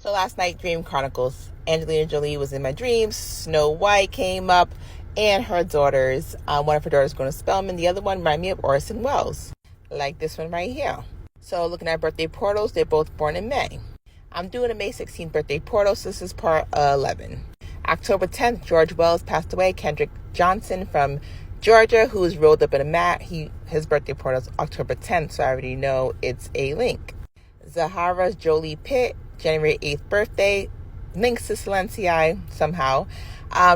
So last night, Dream Chronicles. Angelina Jolie was in my dreams. Snow White came up, and her daughters. One of her daughters going to Spelman. The other one reminded me of Orson Welles, like this one right here. So looking at birthday portals, they're both born in May. I'm doing a May 16th birthday portal, so this is part 11. October 10th, George Wells passed away. Kendrick Johnson from Georgia, who was rolled up in a mat. His birthday portal is October 10th, so I already know it's a link. Zahara Jolie Pitt, January 8th birthday, links to Silenci somehow.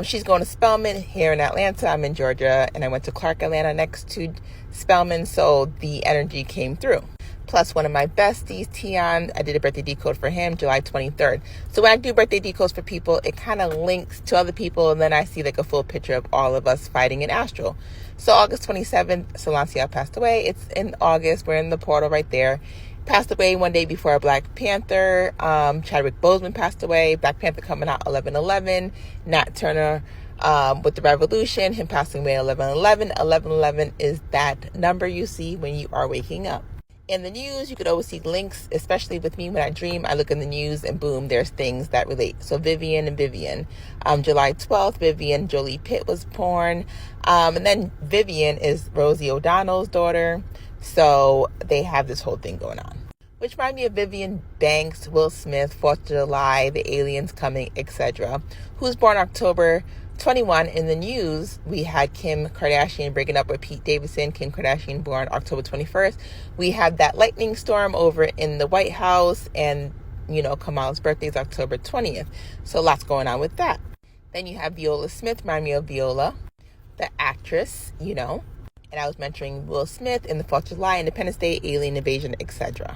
She's going to Spelman here in Atlanta. I'm in Georgia, and I went to Clark, Atlanta, next to Spelman, so the energy came through. Plus, one of my besties, Tion, I did a birthday decode for him, July 23rd. So when I do birthday decodes for people, it kind of links to other people, and then I see like a full picture of all of us fighting in astral. So August 27th, Silenci passed away. It's in August. We're in the portal right there. Passed away one day before Black Panther. Chadwick Boseman passed away. Black Panther coming out 11/11. Nat Turner with the Revolution, him passing away 11/11. 11/11 is that number you see when you are waking up. In the news, you could always see links, especially with me when I dream. I look in the news and boom, there's things that relate. So Vivian and Vivian. July 12th, Vivian Jolie Pitt was born. And then Vivian is Rosie O'Donnell's daughter. So they have this whole thing going on. Which reminds me of Vivian Banks, Will Smith, 4th of July, the aliens coming, etc. Who's born October 21. In the news, we had Kim Kardashian breaking up with Pete Davidson. Kim Kardashian born October 21st. We had that lightning storm over in the White House, and, Kamala's birthday is October 20th. So lots going on with that. Then you have Viola Smith, remind me of Viola, the actress, And I was mentioning Will Smith in the 4th of July, Independence Day, alien invasion, etc.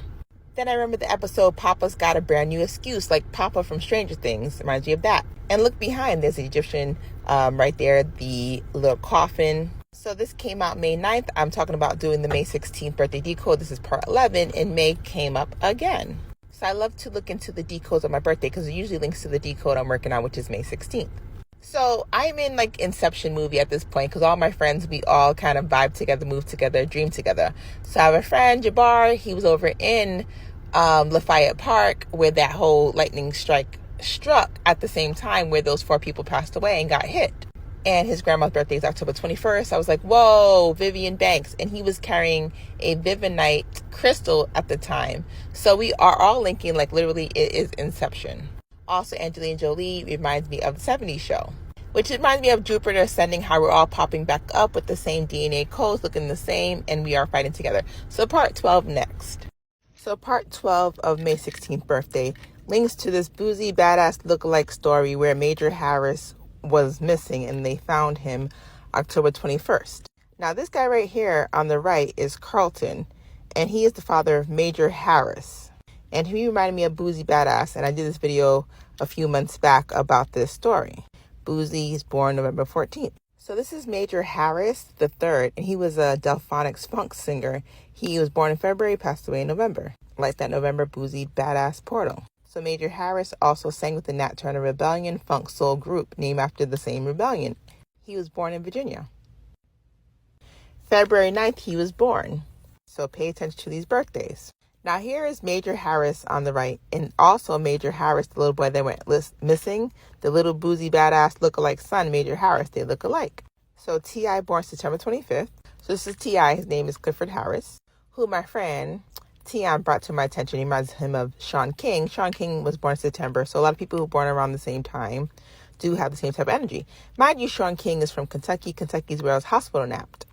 Then I remember the episode, Papa's Got a Brand New Excuse, like Papa from Stranger Things. Reminds me of that. And look behind, there's the Egyptian right there, the little coffin. So this came out May 9th. I'm talking about doing the May 16th birthday decode. This is part 11, and May came up again. So I love to look into the decodes on my birthday because it usually links to the decode I'm working on, which is May 16th. So I'm in like Inception movie at this point because all my friends, we all kind of vibe together, move together, dream together. So I have a friend, Jabbar. He was over in Lafayette Park where that whole lightning strike struck at the same time where those 4 people passed away and got hit. And his grandma's birthday is October 21st. I was like, whoa, Vivian Banks. And he was carrying a Vivinite crystal at the time. So we are all linking, like literally it is Inception. Also, Angelina Jolie reminds me of the 70s show, which reminds me of Jupiter Ascending, how we're all popping back up with the same DNA codes, looking the same, and we are fighting together. So part 12 next. So part 12 of May 16th birthday links to this boozy badass lookalike story where Major Harris was missing and they found him October 21st. Now this guy right here on the right is Carlton, and he is the father of Major Harris. And he reminded me of Boozy Badass, and I did this video a few months back about this story. Boozy is born November 14th. So this is Major Harris the third, and he was a Delphonics funk singer. He was born in February, passed away in November. Like that November Boozy Badass portal. So Major Harris also sang with the Nat Turner Rebellion funk soul group named after the same rebellion. He was born in Virginia. February 9th, he was born. So pay attention to these birthdays. Now here is Major Harris on the right, and also Major Harris, the little boy that went missing, the little boozy badass look-alike son, Major Harris, they look alike. So T.I. born September 25th. So this is T.I., his name is Clifford Harris, who my friend Tion brought to my attention. He reminds him of Sean King. Sean King was born in September, so a lot of people who were born around the same time do have the same type of energy. Mind you, Sean King is from Kentucky. Kentucky's where I was hospital napped.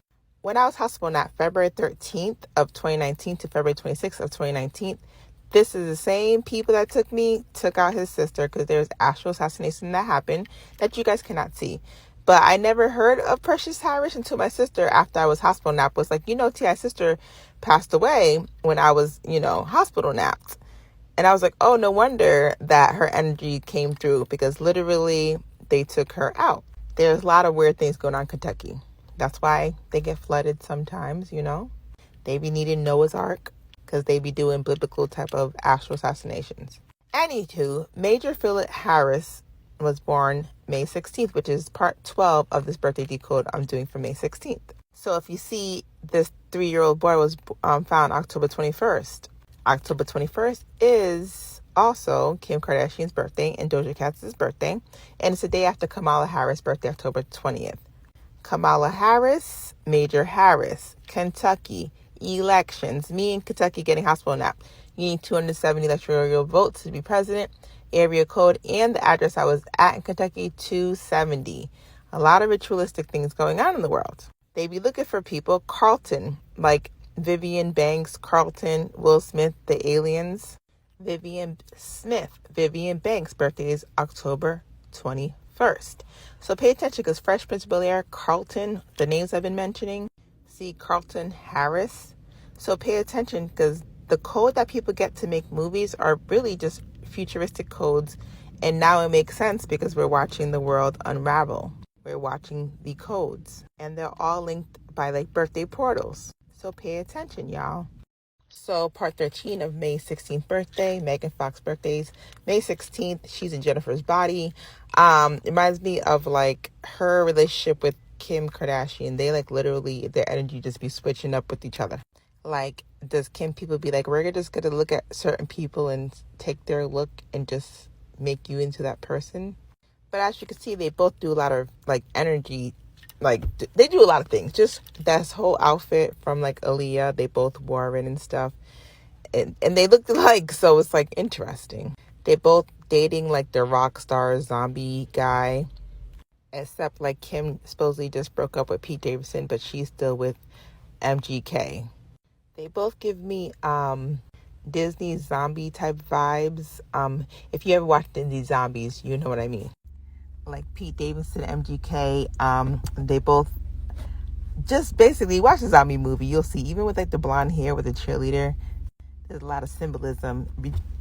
When I was hospital napped February 13th of 2019 to February 26th of 2019, this is the same people that took out his sister, because there was astral assassination that happened that you guys cannot see. But I never heard of Precious Harris until my sister, after I was hospital napped, was like, T.I.'s sister passed away when I was, hospital napped. And I was like, oh, no wonder that her energy came through, because literally they took her out. There's a lot of weird things going on in Kentucky. That's why they get flooded sometimes, They be needing Noah's Ark because they be doing biblical type of astral assassinations. Anywho, Major Philip Harris was born May 16th, which is part 12 of this birthday decode I'm doing for May 16th. So if you see, this 3-year-old boy was found October 21st. October 21st is also Kim Kardashian's birthday and Doja Cat's birthday. And it's the day after Kamala Harris' birthday, October 20th. Kamala Harris, Major Harris, Kentucky, elections. Me in Kentucky getting hospital nap. You need 270 electoral votes to be president. Area code and the address I was at in Kentucky, 270. A lot of ritualistic things going on in the world. They be looking for people. Carlton, like Vivian Banks, Carlton, Will Smith, the aliens. Vivian Banks' birthday is October 21st. So pay attention because Fresh Prince of Bel-Air, Carlton, the names I've been mentioning. See Carlton Harris. So pay attention because the code that people get to make movies are really just futuristic codes. And now it makes sense because we're watching the world unravel. We're watching the codes. And they're all linked by like birthday portals. So pay attention, y'all. So part 13 of May 16th birthday, Megan Fox birthdays. May 16th, she's in Jennifer's body. It reminds me of like her relationship with Kim Kardashian. They like literally, their energy just be switching up with each other. Like, does Kim people be like, we're just going to look at certain people and take their look and just make you into that person? But as you can see, they both do a lot of like energy. Like, they do a lot of things. Just that whole outfit from like Aaliyah, they both wore it and stuff. And they looked alike, so it's like interesting. They both dating like the rock star zombie guy. Except like Kim supposedly just broke up with Pete Davidson, but she's still with MGK. They both give me Disney zombie type vibes. If you ever watched Disney Zombies, you know what I mean. Like Pete Davidson, MGK, they both just basically watch the zombie movie. You'll see, even with like the blonde hair with the cheerleader, there's a lot of symbolism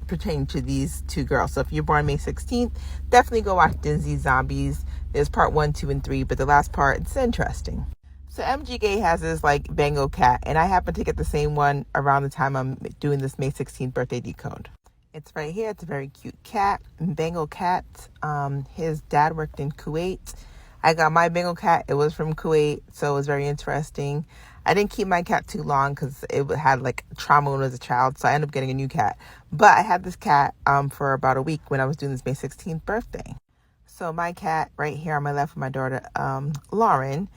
pertaining to these two girls. So if you're born May 16th, definitely go watch Disney Zombies. There's part 1, 2, and 3, but the last part, it's interesting. So MGK has this like Bengal cat, and I happen to get the same one around the time I'm doing this May 16th birthday decode. It's right here. It's a very cute cat, Bengal cat. His dad worked in Kuwait. I got my Bengal cat. It was from Kuwait, so it was very interesting. I didn't keep my cat too long because it had like trauma when I was a child, so I ended up getting a new cat. But I had this cat for about a week when I was doing this May 16th birthday. So my cat right here on my left with my daughter, Lauren.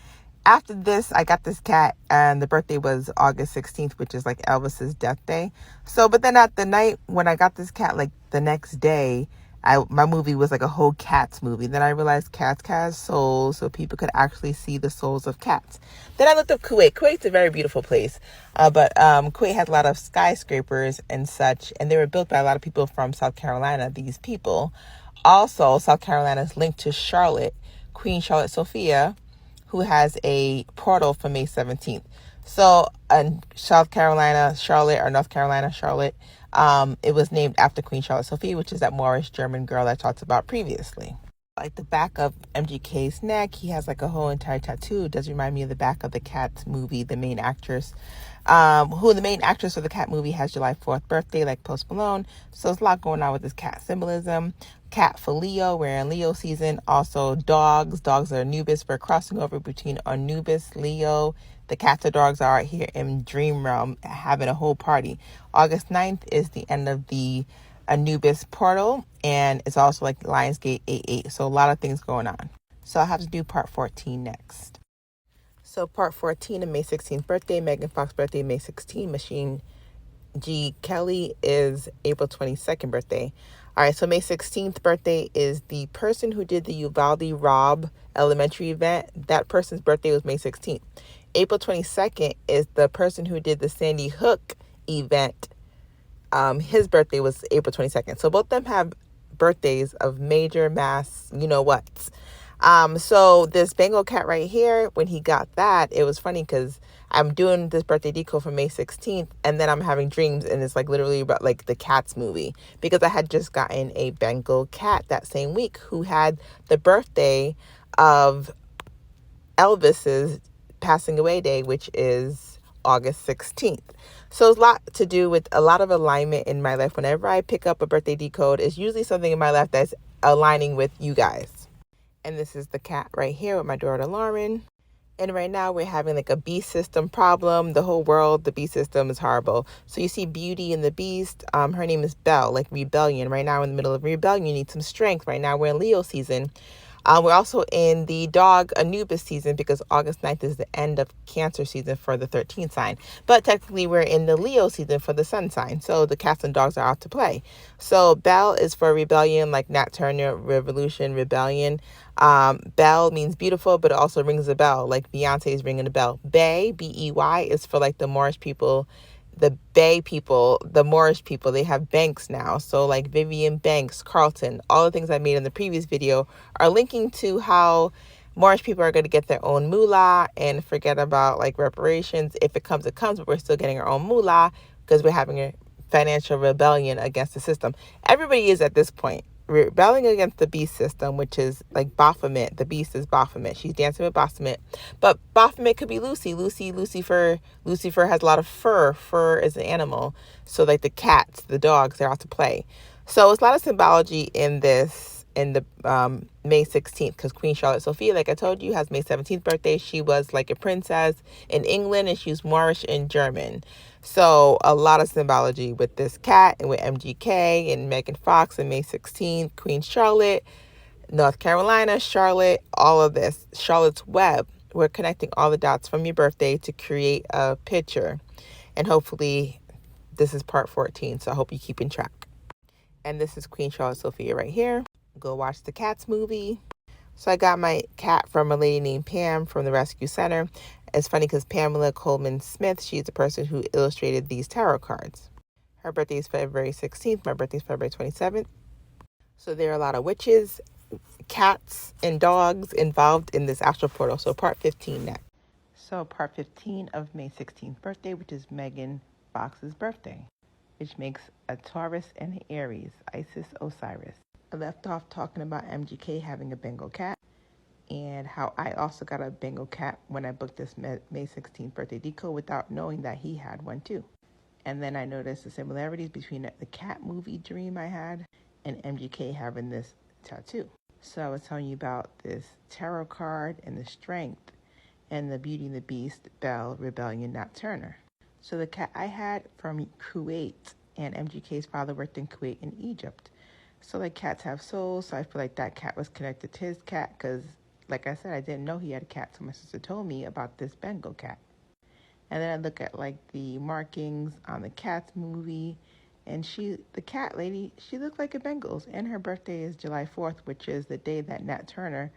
After this, I got this cat, and the birthday was August 16th, which is like Elvis's death day. So, but then at the night when I got this cat, like the next day, my movie was like a whole cats movie. Then I realized cats has souls, so people could actually see the souls of cats. Then I looked up Kuwait. Kuwait's a very beautiful place, but Kuwait has a lot of skyscrapers and such, and they were built by a lot of people from South Carolina. These people, also South Carolina is linked to Charlotte, Queen Charlotte Sophia, who has a portal for May 17th. So in South Carolina, Charlotte, or North Carolina, Charlotte, it was named after Queen Charlotte Sophia, which is that Moorish German girl I talked about previously. Like the back of MGK's neck, he has like a whole entire tattoo. It does remind me of the back of the Cats movie, the main actress, the main actress of the Cat movie has July 4th birthday, like Post Malone. So there's a lot going on with this cat symbolism. Cat for Leo, we're in Leo season. Also dogs are Anubis. We're crossing over between Anubis, Leo. The cats and dogs are out here in Dream Realm having a whole party. August 9th is the end of the Anubis portal, and it's also like Lionsgate 88. So a lot of things going on. So I'll have to do part 14 next. So part 14 of May 16th birthday, Megan Fox birthday, May 16th. Machine G. Kelly is April 22nd birthday. All right, so May 16th birthday is the person who did the Uvalde Robb elementary event. That person's birthday was May 16th. April 22nd is the person who did the Sandy Hook event. His birthday was April 22nd. So both of them have birthdays of major mass, you know what. So this Bengal cat right here, when he got that, it was funny because I'm doing this birthday decode for May 16th, and then I'm having dreams, and it's like literally about like the Cats movie, because I had just gotten a Bengal cat that same week who had the birthday of Elvis's passing away day, which is August 16th. So it's a lot to do with a lot of alignment in my life. Whenever I pick up a birthday decode, it's usually something in my life that's aligning with you guys. And this is the cat right here with my daughter Lauren. And right now we're having like a beast system problem. The whole world, the beast system is horrible. So you see Beauty and the Beast. Her name is Belle, like rebellion. Right now we're in the middle of rebellion. You need some strength. Right now we're in Leo season. We're also in the dog Anubis season because August 9th is the end of Cancer season for the 13th sign. But technically, we're in the Leo season for the sun sign. So the cats and dogs are out to play. So Belle is for rebellion, like Nat Turner, revolution, rebellion. Belle means beautiful, but it also rings a bell, like Beyonce is ringing a bell. Bay, B-E-Y, is for like the Moorish people, the Bay people, the Moorish people. They have banks now. So like Vivian Banks, Carlton, all the things I made in the previous video are linking to how Moorish people are going to get their own moolah and forget about like reparations. If it comes, it comes, but we're still getting our own moolah because we're having a financial rebellion against the system. Everybody is at this point rebelling against the beast system, which is like Baphomet. The beast is Baphomet. She's dancing with Baphomet. But Baphomet could be Lucy. Lucifer has a lot of fur. Fur is an animal. So like the cats, the dogs, they're out to play. So it's a lot of symbology in this, in the May 16th, because Queen Charlotte Sophia, like I told you, has May 17th birthday. She was like a princess in England, and she was Moorish and German. So a lot of symbology with this cat and with MGK and Megan Fox and May 16th, Queen Charlotte, North Carolina, Charlotte, all of this. Charlotte's Web. We're connecting all the dots from your birthday to create a picture. And hopefully this is part 14, so I hope you're keeping track. And this is Queen Charlotte Sophia right here. Go watch the Cats movie. So I got my cat from a lady named Pam from the Rescue Center. It's funny because Pamela Coleman Smith, she's the person who illustrated these tarot cards. Her birthday is February 16th. My birthday is February 27th. So there are a lot of witches, cats, and dogs involved in this astral portal. So part 15 next. So part 15 of May 16th birthday, which is Megan Fox's birthday, which makes a Taurus and an Aries, Isis, Osiris. I left off talking about MGK having a Bengal cat and how I also got a Bengal cat when I booked this May 16th birthday decode without knowing that he had one too. And then I noticed the similarities between the cat movie dream I had and MGK having this tattoo. So I was telling you about this tarot card and the strength and the Beauty and the Beast, Belle, Rebellion, Nat Turner. So the cat I had from Kuwait, and MGK's father worked in Kuwait and Egypt. So like cats have souls, so I feel like that cat was connected to his cat because, like I said, I didn't know he had a cat, so my sister told me about this Bengal cat. And then I look at like the markings on the Cats movie, and the cat lady, she looked like a Bengals, and her birthday is July 4th, which is the day that Nat Turner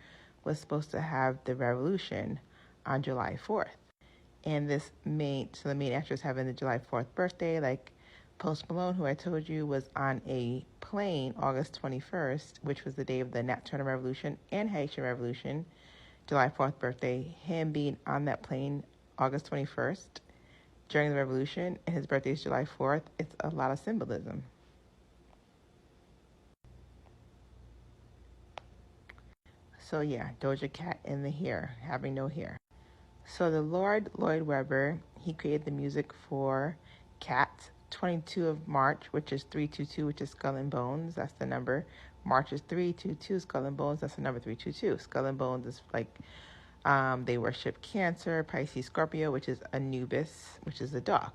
was supposed to have the revolution on July 4th. And the main actress having the July 4th birthday, like Post Malone, who I told you was on a plane August 21st, which was the day of the Nat Turner Revolution and Haitian Revolution, July 4th birthday, him being on that plane August 21st during the revolution, and his birthday is July 4th, it's a lot of symbolism. So yeah, Doja Cat in the hair, having no hair. So the Lord Lloyd Webber, he created the music for Cats. 22 of March, which is 322, which is Skull and Bones. That's the number. March is 322. Skull and Bones. That's the number 322. Skull and Bones is like they worship Cancer, Pisces, Scorpio, which is Anubis, which is the dog.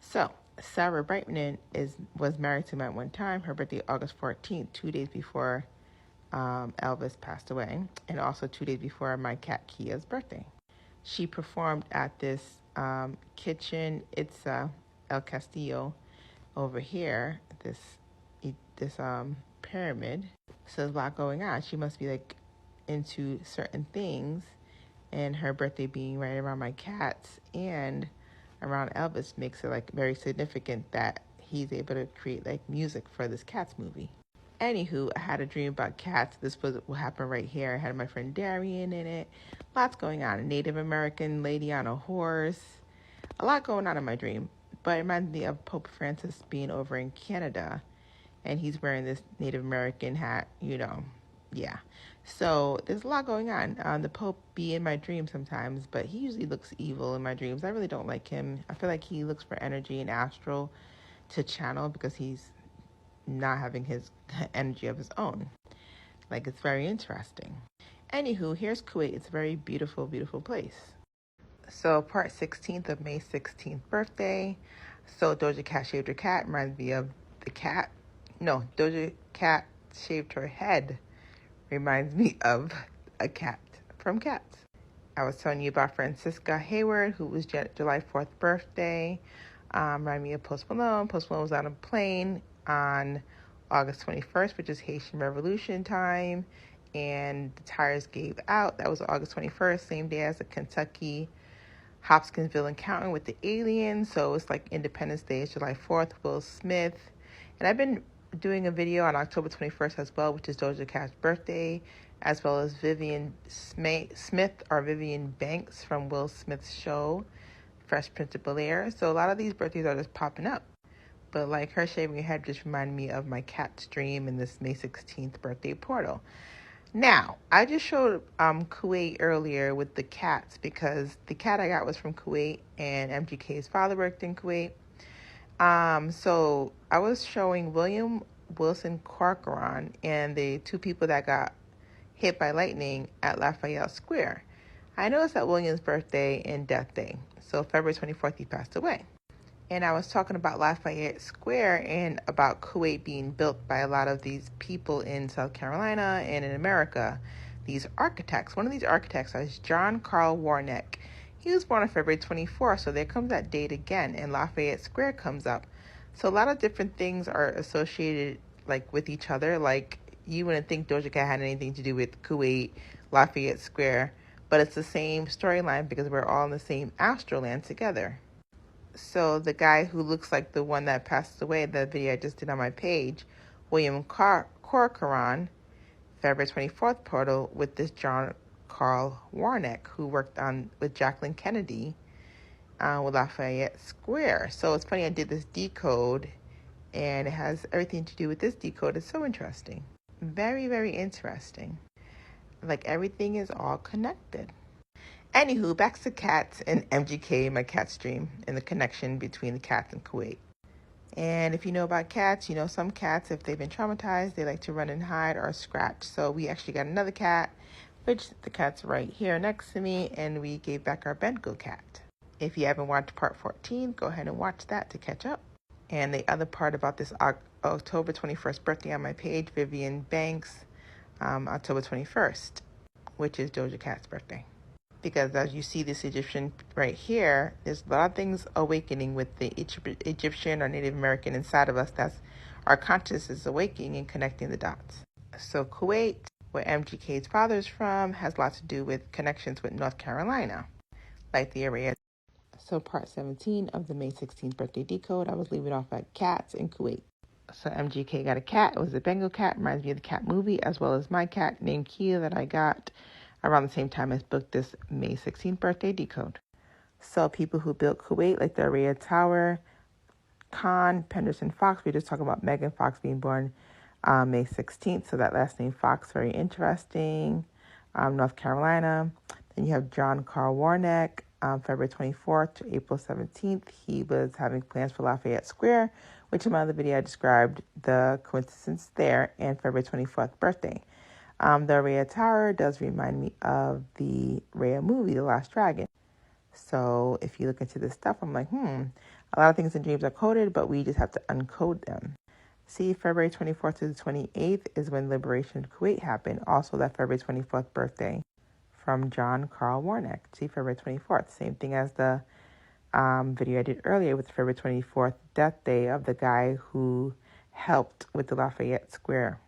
So Sarah Brightman was married to me at one time. Her birthday August 14th, 2 days before Elvis passed away, and also 2 days before my cat Kia's birthday. She performed at this kitchen. It's El Castillo over here, this pyramid. So there's a lot going on. She must be like into certain things, and her birthday being right around my cats and around Elvis makes it like very significant that he's able to create like music for this Cats movie. Anywho, I had a dream about cats. This was what happened right here. I had my friend Darian in it. Lots going on. A Native American lady on a horse. A lot going on in my dream. But it reminded me of Pope Francis being over in Canada. And he's wearing this Native American hat, Yeah. So there's a lot going on. The Pope be in my dreams sometimes, but he usually looks evil in my dreams. I really don't like him. I feel like he looks for energy and astral to channel because he's not having his energy of his own. Like, it's very interesting. Anywho, here's Kuwait. It's a very beautiful, beautiful place. So part 16th of May 16th birthday. So Doja Cat shaved her cat. Reminds me of the cat. No, Doja Cat shaved her head. Reminds me of a cat from Cats. I was telling you about Francisca Hayward, who was July 4th birthday. Remind me of Post Malone. Post Malone was on a plane on August 21st, which is Haitian Revolution time, and the tires gave out. That was August 21st, same day as the Kentucky Hopkinsville encounter with the aliens. So it's like Independence Day is July 4th, Will Smith. And I've been doing a video on October 21st as well, which is Doja Cat's birthday, as well as Vivian Smith or Vivian Banks from Will Smith's show, Fresh Prince of Bel-Air. So a lot of these birthdays are just popping up. But like her shaving her head just reminded me of my cat's dream in this May 16th birthday portal. Now, I just showed Kuwait earlier with the cats because the cat I got was from Kuwait and MGK's father worked in Kuwait. So I was showing William Wilson Corcoran and the two people that got hit by lightning at Lafayette Square. I noticed that William's birthday and death day. So February 24th, he passed away. And I was talking about Lafayette Square and about Kuwait being built by a lot of these people in South Carolina and in America, these architects. One of these architects is John Carl Warneck. He was born on February 24th, so there comes that date again, and Lafayette Square comes up. So a lot of different things are associated like with each other. Like you wouldn't think Doja Cat had anything to do with Kuwait, Lafayette Square, but it's the same storyline because we're all in the same Astroland together. So the guy who looks like the one that passed away, the video I just did on my page, William Corcoran, February 24th portal with this John Carl Warneck, who worked on with Jacqueline Kennedy with Lafayette Square. So it's funny, I did this decode, and it has everything to do with this decode. It's so interesting. Very, very interesting. Like everything is all connected. Anywho, back to cats and MGK, my cat's dream, and the connection between the cats and Kuwait. And if you know about cats, you know some cats, if they've been traumatized, they like to run and hide or scratch. So we actually got another cat, which the cat's right here next to me, and we gave back our Bengal cat. If you haven't watched part 14, go ahead and watch that to catch up. And the other part about this October 21st birthday on my page, Vivian Banks, October 21st, which is Doja Cat's birthday. Because as you see this Egyptian right here, there's a lot of things awakening with the Egyptian or Native American inside of us. That's our consciousness is awakening and connecting the dots. So Kuwait, where MGK's father is from, has lots to do with connections with North Carolina, like the area. So part 17 of the May 16th birthday decode, I was leaving off at cats in Kuwait. So MGK got a cat. It was a Bengal cat. Reminds me of the cat movie, as well as my cat named Kia that I got around the same time as booked this May 16th birthday decode. So people who built Kuwait, like the Araya Tower, Khan, Penderson Fox, we were just talking about Megan Fox being born May 16th, so that last name Fox, very interesting. North Carolina. Then you have John Carl Warneck, February 24th to April 17th. He was having plans for Lafayette Square, which in my other video I described the coincidence there, and February 24th birthday. The Rhea Tower does remind me of the Rhea movie, The Last Dragon. So if you look into this stuff, I'm like, a lot of things in dreams are coded, but we just have to uncode them. See, February 24th to the 28th is when Liberation of Kuwait happened. Also, that February 24th birthday from John Carl Warneck. See, February 24th. Same thing as the video I did earlier with the February 24th death day of the guy who helped with the Lafayette Square.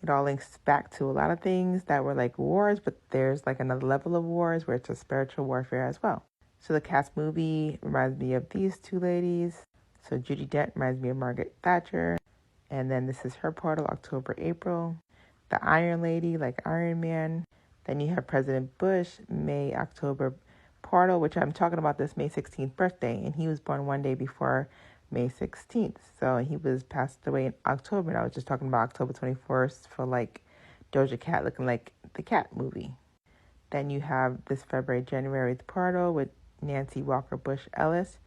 It all links back to a lot of things that were like wars, but there's like another level of wars where it's a spiritual warfare as well. So the Cats movie reminds me of these two ladies. So Judi Dench reminds me of Margaret Thatcher. And then this is her portal, October, April. The Iron Lady, like Iron Man. Then you have President Bush, May, October portal, which I'm talking about this May 16th birthday. And he was born one day before May 16th. So he was passed away in October. And I was just talking about October 21st for like Doja Cat looking like the Cat movie. Then you have this February, January portal with Nancy Walker Bush Ellis.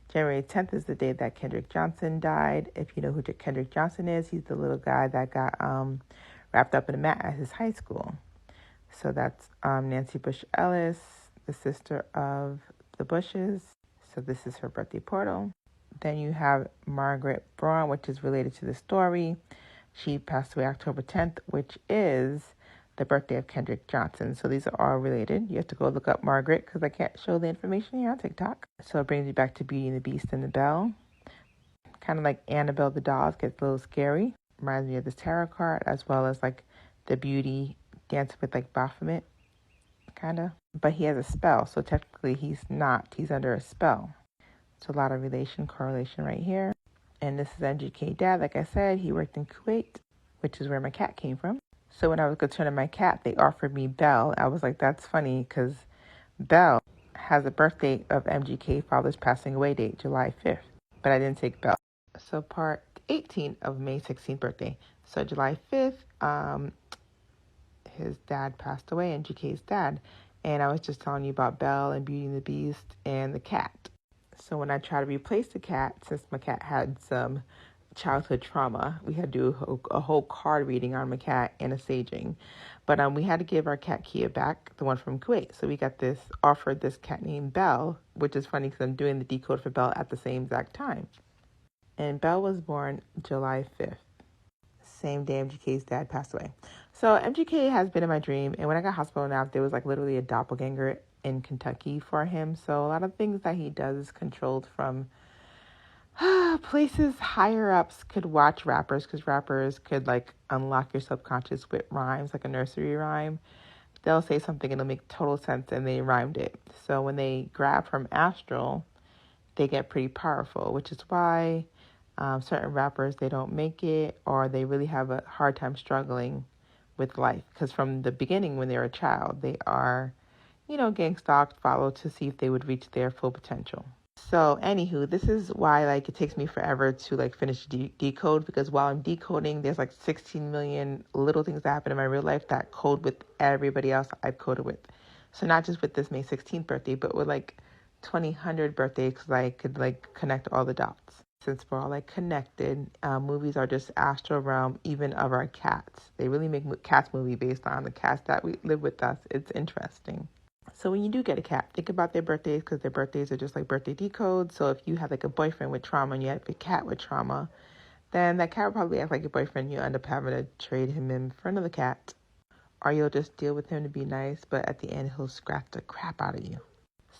January 10th is the day that Kendrick Johnson died. If you know who Kendrick Johnson is, he's the little guy that got wrapped up in a mat at his high school. So that's Nancy Bush Ellis, the sister of the Bushes. So this is her birthday portal. Then you have Margaret Braun, which is related to the story. She passed away October 10th, which is the birthday of Kendrick Johnson. So these are all related. You have to go look up Margaret because I can't show the information here on TikTok. So it brings you back to Beauty and the Beast and the Belle. Kind of like Annabelle the dolls, gets a little scary. Reminds me of this tarot card, as well as like the Beauty dancing with like Baphomet, kind of. But he has a spell, so technically he's not. He's under a spell. So a lot of correlation right here. And this is MGK dad. Like I said, he worked in Kuwait, which is where my cat came from. So when I was going to turn in my cat, they offered me Belle. I was like, that's funny because Belle has a birthday of MGK father's passing away date, July 5th. But I didn't take Belle. So part 18 of May 16th birthday. So July 5th, his dad passed away, MGK's dad. And I was just telling you about Belle and Beauty and the Beast and the cat. So when I tried to replace the cat, since my cat had some childhood trauma, we had to do a whole card reading on my cat and a saging. But we had to give our cat Kia back, the one from Kuwait. So we got offered this cat named Belle, which is funny because I'm doing the decode for Belle at the same exact time. And Belle was born July 5th, same day MGK's dad passed away. So MGK has been in my dream, and when I got hospital now, there was like literally a doppelganger in Kentucky for him. So a lot of things that he does is controlled from places higher ups could watch rappers, because rappers could like unlock your subconscious with rhymes, like a nursery rhyme. They'll say something and it'll make total sense and they rhymed it. So when they grab from astral, they get pretty powerful, which is why certain rappers, they don't make it, or they really have a hard time struggling with life. Because from the beginning, when they're a child, they are, getting stalked, followed to see if they would reach their full potential. So anywho, this is why like it takes me forever to like finish decode, because while I'm decoding, there's like 16 million little things that happen in my real life that code with everybody else I've coded with. So not just with this May 16th birthday, but with like 2,000 birthdays, because I could like connect all the dots. Since we're all like connected, movies are just astral realm, even of our cats. They really make cats movie based on the cats that we live with us. It's interesting. So when you do get a cat, think about their birthdays, because their birthdays are just like birthday decode. So if you have like a boyfriend with trauma and you have a cat with trauma, then that cat will probably act like your boyfriend. You'll end up having to trade him in for another cat. Or you'll just deal with him to be nice, but at the end he'll scratch the crap out of you.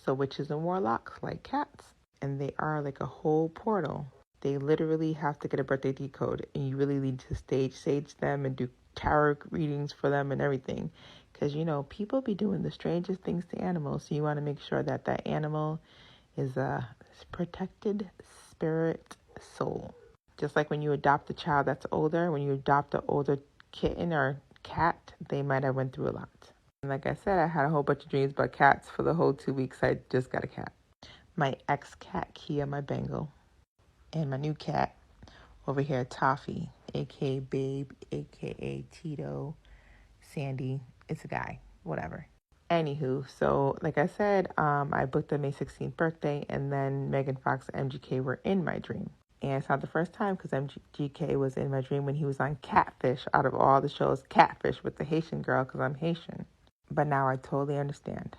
So witches and warlocks like cats, and they are like a whole portal. They literally have to get a birthday decode, and you really need to sage them and do tarot readings for them and everything. Because, people be doing the strangest things to animals. So you want to make sure that that animal is a protected spirit soul. Just like when you adopt a child that's older, when you adopt an older kitten or cat, they might have went through a lot. And like I said, I had a whole bunch of dreams about cats for the whole 2 weeks. I just got a cat. My ex-cat, Kia, my Bengal. And my new cat over here, Toffee, a.k.a. Babe, a.k.a. Tito, Sandy. It's a guy, whatever. Anywho, so like I said, I booked a May 16th birthday, and then Megan Fox and MGK were in my dream. And it's not the first time, because MGK was in my dream when he was on Catfish, out of all the shows, Catfish with the Haitian girl, because I'm Haitian. But now I totally understand.